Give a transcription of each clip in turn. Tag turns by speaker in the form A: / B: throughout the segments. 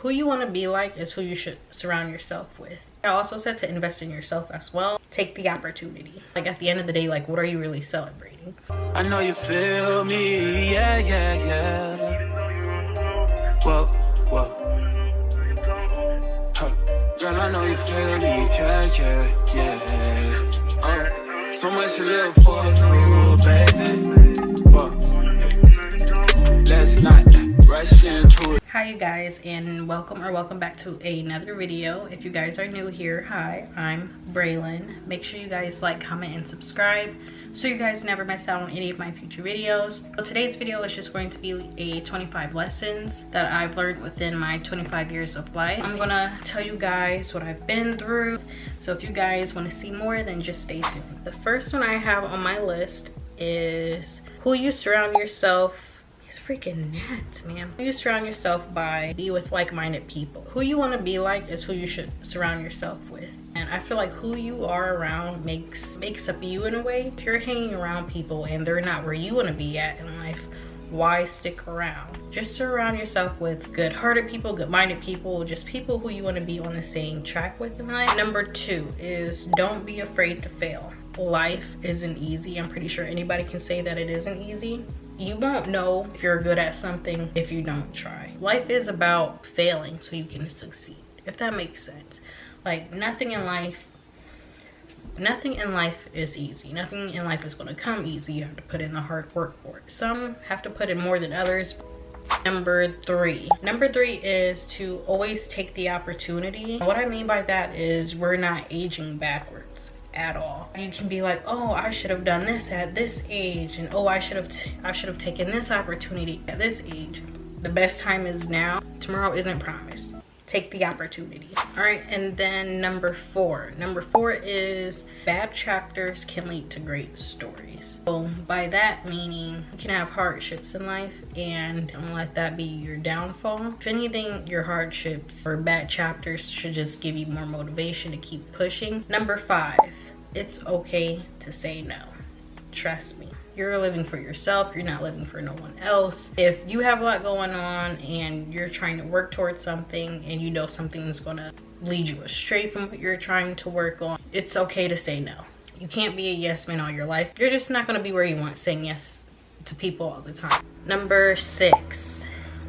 A: Who you want to be like is who you should surround yourself with. I also said to invest in yourself as well. Take the opportunity. Like at the end of the day, like what are you really celebrating?
B: I know you feel me, yeah, yeah, yeah. Whoa, whoa. Huh. Girl, I know you feel me, yeah, yeah, yeah. So much to live for, too, baby. Whoa. Let's not rush into it.
A: Hi you guys, and welcome back to another video. If you guys are new here, hi, I'm Braylon. Make sure you guys like, comment, and subscribe so you guys never miss out on any of my future videos. So today's video is just going to be a 25 lessons that I've learned within my 25 years of life. I'm gonna tell you guys what I've been through, so if you guys want to see more, then just stay tuned. The first one I have on my list is who you surround yourself. It's freaking gnats, man. Who you surround yourself by, be with like-minded people. Who you want to be like is who you should surround yourself with. And I feel like who you are around makes up you in a way. If you're hanging around people and they're not where you want to be at in life, why stick around? Just surround yourself with good-hearted people, good-minded people, just people who you want to be on the same track with in life. Number 2 is don't be afraid to fail. Life isn't easy. I'm pretty sure anybody can say that it isn't easy. You won't know if you're good at something if you don't try. Life is about failing so you can succeed, if that makes sense. Like nothing in life is easy. Nothing in life is going to come easy. You have to put in the hard work for it. Some have to put in more than others. Number 3 is to always take the opportunity. What I mean by that is we're not aging backwards at all. You can be like, oh, I should have done this at this age, and oh, I should have taken this opportunity at this age. The best time is now. Tomorrow isn't promised. Take the opportunity. All right, and then number 4 is bad chapters can lead to great stories. So by that meaning, you can have hardships in life and don't let that be your downfall. If anything, your hardships or bad chapters should just give you more motivation to keep pushing. Number 5, it's okay to say no. Trust me. You're living for yourself. You're not living for no one else. If you have a lot going on and you're trying to work towards something and you know something's gonna lead you astray from what you're trying to work on, it's okay to say no. You can't be a yes man all your life. You're just not gonna be where you want, saying yes to people all the time. Number 6,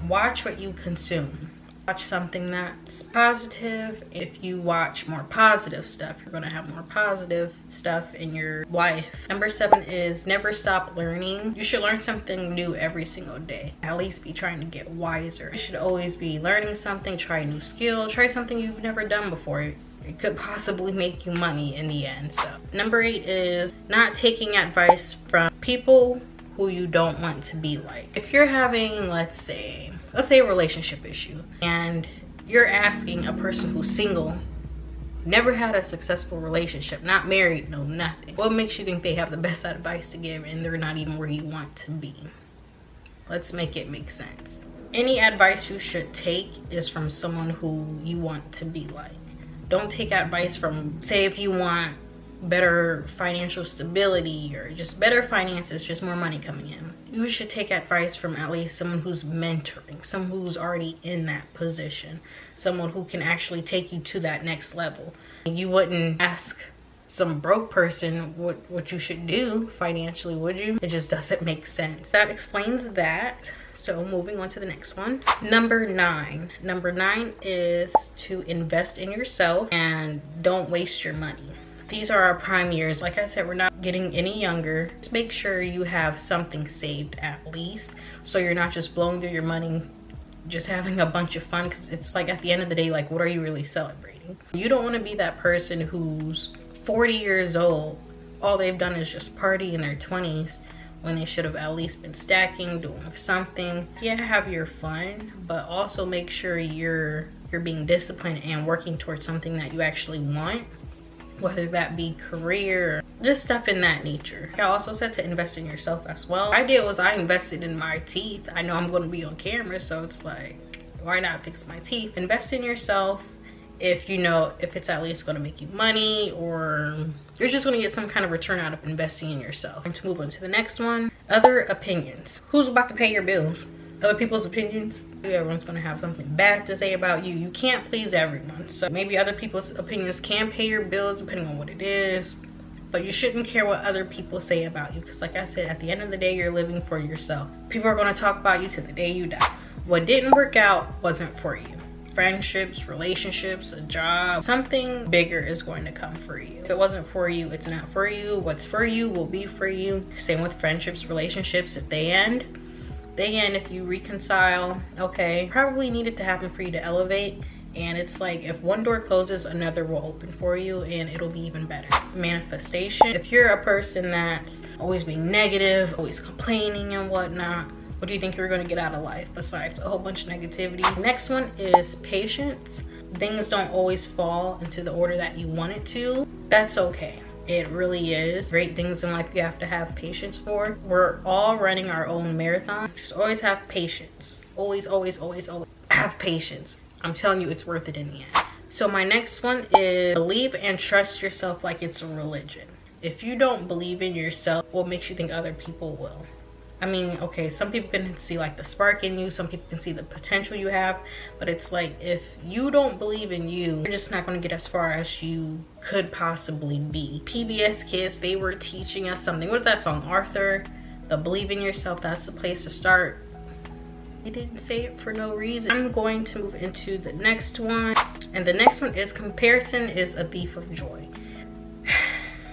A: watch what you consume. Watch something that's positive. If you watch more positive stuff, you're gonna have more positive stuff in your life. Number 7 is never stop learning. You should learn something new every single day. At least be trying to get wiser. You should always be learning something, try a new skill, try something you've never done before. It could possibly make you money in the end. So number 8 is not taking advice from people who you don't want to be like. If you're having, let's say a relationship issue and you're asking a person who's single, never had a successful relationship, not married, no nothing, what makes you think they have the best advice to give and they're not even where you want to be? Let's make it make sense. Any advice you should take is from someone who you want to be like. Don't take advice from, say, if you want better financial stability or just better finances, just more money coming in, you should take advice from at least someone who's mentoring, someone who's already in that position, someone who can actually take you to that next level. You wouldn't ask some broke person what you should do financially, would you? It just doesn't make sense. That explains that. So moving on to the next one. Number 9 is to invest in yourself and don't waste your money. These are our prime years. Like I said, we're not getting any younger. Just make sure you have something saved at least, so you're not just blowing through your money, just having a bunch of fun, because it's like at the end of the day, like what are you really celebrating? You don't want to be that person who's 40 years old, all they've done is just party in their 20s when they should have at least been stacking, doing something. Yeah, have your fun, but also make sure you're being disciplined and working towards something that you actually want, whether that be career, just stuff in that nature. I also said to invest in yourself as well. What I did was I invested in my teeth. I know I'm going to be on camera, so it's like, why not fix my teeth? Invest in yourself if you know if it's at least going to make you money, or you're just going to get some kind of return out of investing in yourself. To move on to the next one, other opinions. Who's about to pay your bills? other people's opinions. Everyone's gonna have something bad to say about you. You can't please everyone. So maybe other people's opinions can pay your bills depending on what it is, but you shouldn't care what other people say about you, because like I said, at the end of the day, you're living for yourself. People are gonna talk about you to the day you die. What didn't work out wasn't for you. Friendships, relationships, a job, something bigger is going to come for you. If it wasn't for you, it's not for you. What's for you will be for you. Same with friendships, relationships. If they end, they end. If you reconcile, okay, probably needed to happen for you to elevate. And it's like, if one door closes, another will open for you, and it'll be even better. Manifestation. If you're a person that's always being negative, always complaining and whatnot, what do you think you're going to get out of life besides a whole bunch of negativity? Next one is patience. Things don't always fall into the order that you want it to. That's okay. It really is. Great things in life you have to have patience for. We're all running our own marathon. Just always have patience. Always, always, always, always have patience. I'm telling you, it's worth it in the end. So my next one is believe and trust yourself like it's a religion. If you don't believe in yourself, what makes you think other people will? I mean, okay, some people can see like the spark in you, some people can see the potential you have, but it's like, if you don't believe in you, you're just not going to get as far as you could possibly be. PBS Kids, they were teaching us something. What's that song, Arthur? The believe in yourself, that's the place to start. They didn't say it for no reason. I'm going to move into the next one, and the next one is comparison is a thief of joy.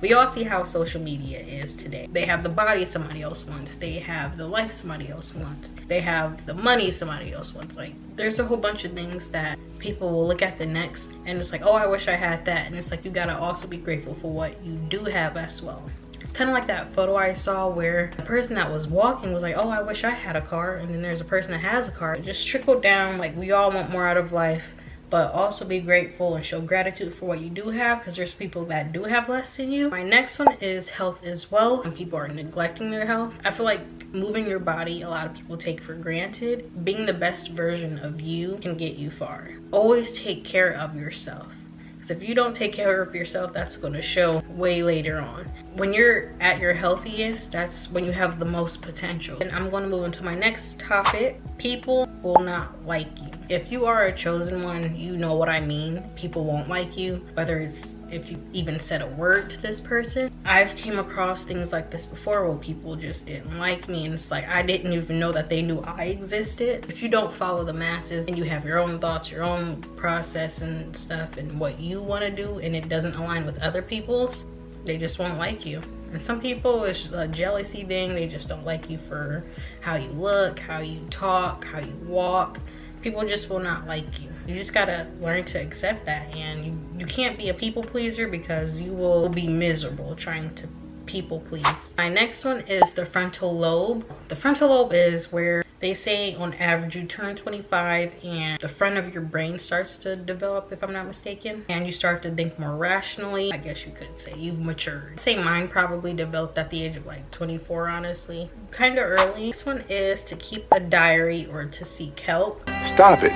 A: We all see how social media is today. They have the body somebody else wants. They have the life somebody else wants. They have the money somebody else wants. Like, there's a whole bunch of things that people will look at the next, and it's like, oh, I wish I had that. And it's like, you gotta also be grateful for what you do have as well. It's kind of like that photo I saw where the person that was walking was like, oh, I wish I had a car. And then there's a person that has a car. It just trickled down. Like, we all want more out of life, but also be grateful and show gratitude for what you do have, because there's people that do have less than you. My next one is health is wealth. When people are neglecting their health, I feel like moving your body, a lot of people take for granted. Being the best version of you can get you far. Always take care of yourself, because if you don't take care of yourself, that's going to show way later on. When you're at your healthiest, that's when you have the most potential. And I'm going to move into my next topic. People will not like you. If you are a chosen one, you know what I mean. People won't like you, whether it's if you even said a word to this person. I've came across things like this before where people just didn't like me, and it's like, I didn't even know that they knew I existed. If you don't follow the masses and you have your own thoughts, your own process and stuff, and what you want to do, and it doesn't align with other people's, they just won't like you. And some people, it's a jealousy thing. They just don't like you for how you look, how you talk, how you walk. People just will not like you. You just gotta learn to accept that, and you can't be a people pleaser, because you will be miserable trying to people please. My next one is the frontal lobe. The frontal lobe is where they say on average you turn 25 and the front of your brain starts to develop, if I'm not mistaken, and you start to think more rationally. I guess you could say you've matured. I'd say mine probably developed at the age of like 24, honestly. Kind of early. This one is to keep a diary or to seek help.
C: Stop it.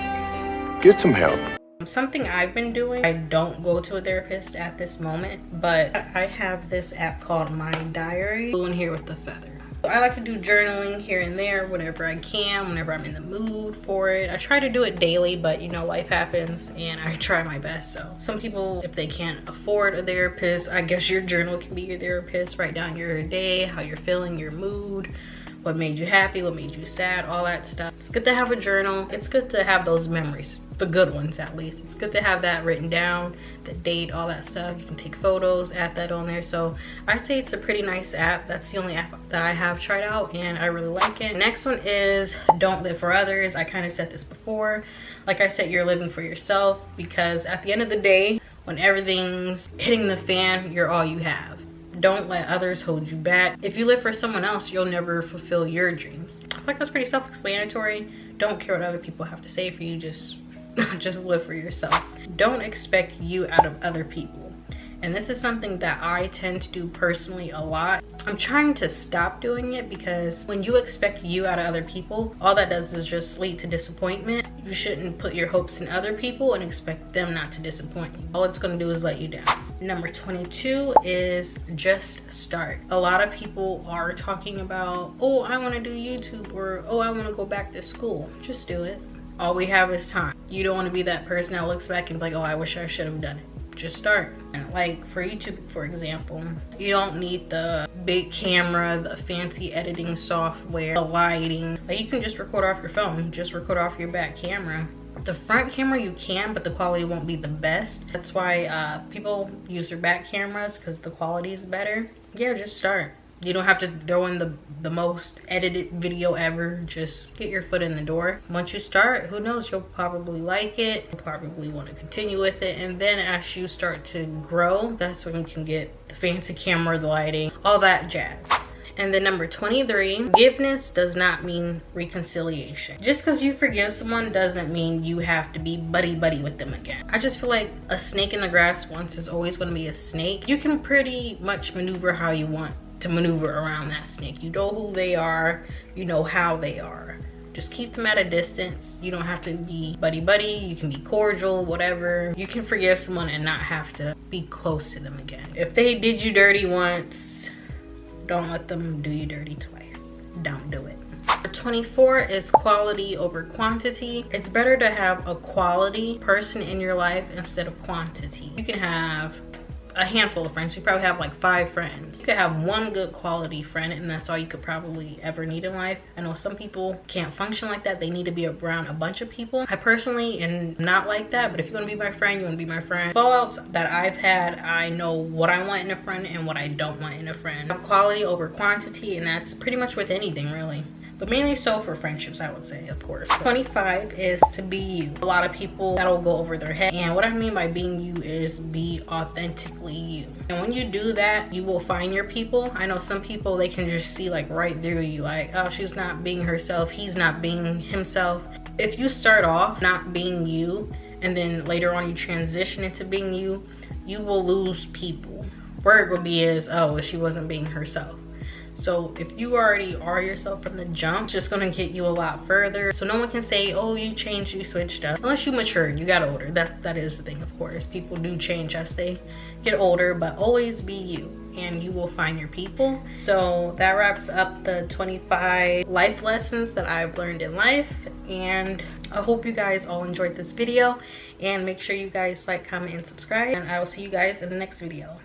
C: Get some help.
A: Something I've been doing, I don't go to a therapist at this moment, but I have this app called My Diary. Blue in here with the feather. So I like to do journaling here and there whenever I can, whenever I'm in the mood for it. I try to do it daily, but you know, life happens and I try my best. So some people, if they can't afford a therapist, I guess your journal can be your therapist. Write down your day, how you're feeling, your mood, what made you happy, what made you sad, all that stuff. It's good to have a journal. It's good to have those memories, the good ones at least. It's good to have that written down, the date, all that stuff. You can take photos, add that on there. So I'd say it's a pretty nice app. That's the only app that I have tried out and I really like it. Next one is don't live for others. I kind of said this before. Like I said, you're living for yourself, because at the end of the day, when everything's hitting the fan, you're all you have. Don't let others hold you back. If you live for someone else, you'll never fulfill your dreams. I feel like that's pretty self-explanatory. Don't care what other people have to say for you. Just live for yourself. Don't expect you out of other people. And this is something that I tend to do personally a lot. I'm trying to stop doing it, because when you expect you out of other people, all that does is just lead to disappointment. You shouldn't put your hopes in other people and expect them not to disappoint you. All it's gonna do is let you down. Number 22 is just start. A lot of people are talking about, oh, I want to do YouTube, or oh, I want to go back to school. Just do it. All we have is time. You don't want to be that person that looks back and be like, oh, I wish I should have done it. Just start. Like for YouTube, for example, you don't need the big camera, the fancy editing software, the lighting. Like, you can just record off your phone, just record off your back camera. The front camera you can, but the quality won't be the best. That's why people use their back cameras, because the quality is better. Yeah, just start. You don't have to throw in the most edited video ever. Just get your foot in the door. Once you start, who knows, you'll probably like it. You'll probably want to continue with it. And then as you start to grow, that's when you can get the fancy camera, the lighting, all that jazz. And then number 23, forgiveness does not mean reconciliation. Just because you forgive someone doesn't mean you have to be buddy-buddy with them again. I just feel like a snake in the grass once is always going to be a snake. You can pretty much maneuver how you want to maneuver around that snake. You know who they are, you know how they are. Just keep them at a distance. You don't have to be buddy-buddy, you can be cordial, whatever. You can forgive someone and not have to be close to them again. If they did you dirty once, don't let them do you dirty twice. Don't do it. Number 24 is quality over quantity. It's better to have a quality person in your life instead of quantity. You can have a handful of friends. You probably have like 5 friends. You could have one good quality friend, and that's all you could probably ever need in life. I know some people can't function like that. They need to be around a bunch of people. I personally am not like that, but if you want to be my friend, you want to be my friend. Fallouts that I've had, I know what I want in a friend and what I don't want in a friend. Quality over quantity, and that's pretty much with anything, really. But mainly so for friendships, I would say, of course. 25 is to be you. A lot of people, that'll go over their head. And what I mean by being you is be authentically you. And when you do that, you will find your people. I know some people, they can just see like right through you. Like, oh, she's not being herself. He's not being himself. If you start off not being you, and then later on you transition into being you, you will lose people. Word will be is, oh, she wasn't being herself. So if you already are yourself from the jump, it's just gonna get you a lot further. So no one can say, oh, you changed, you switched up. Unless you matured, you got older. That is the thing, of course. People do change as they get older, but always be you and you will find your people. So that wraps up the 25 life lessons that I've learned in life. And I hope you guys all enjoyed this video. And make sure you guys like, comment, and subscribe. And I will see you guys in the next video.